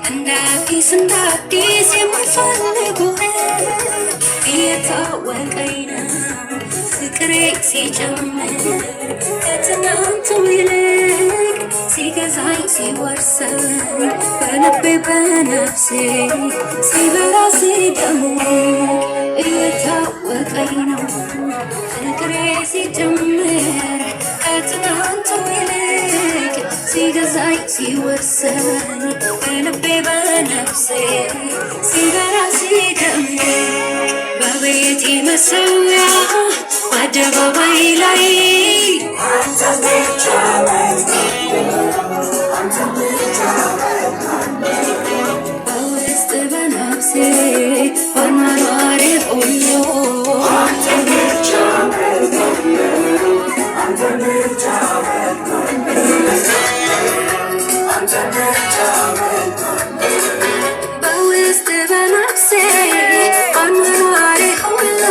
እንዳዲስ የማልፈልገው እየታወቀኝ ነው ፍቅሬ ሲጨምር ከትናንቱ ይልቅ ሲገዛኝ ሲወርሰኝ በልቤ በነፍሴ ሲበራ ሲደምቅ እየታወቀኝ ነው ፍቅሬ ሲጨምር ከትናንቱ ይልቅ ሲገዛኝ ሲወርሰኝ በልቤ በነፍሴ ሲበራ ሲደምቅ በቤቴ መሰዊያ በአደባባይ ላይ በውስጥ በነፍሴ በኗኗሬ ሁሉ በውስጥ በነፍሴ በኗኗሬ ሁሉ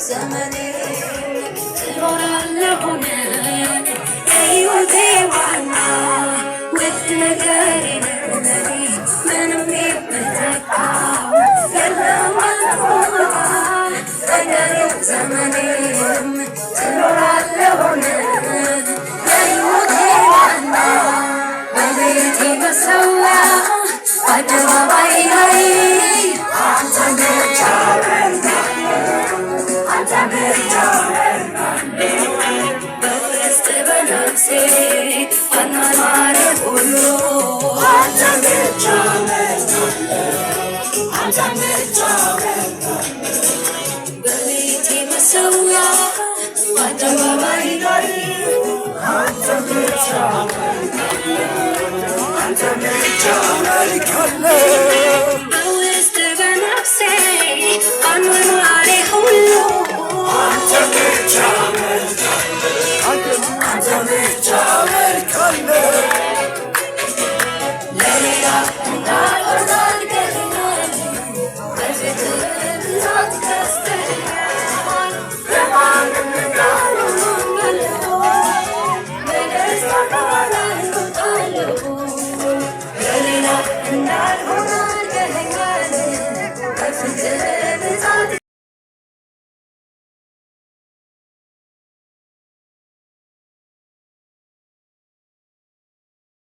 ዘመኔ ትኖራለህ ሆነህ የሕይወቴ ዋና ውድ ነገሬ ነህ ምንም የምተካው የለም አንተ ቦታ በቀሪው ዘመኔም ትኖራለህ ሆነህ የሕይወቴ ዋና በቤቴ መሰዊያ በአደባባይ ላይ አንተ ብቻ በውስጥ በነፍሴ በኗኗሬ ሁሉ አንተ ብቻ በቤቴ መሰዊያ በአደባባይ ላይ አንተ ብቻ መልካለህ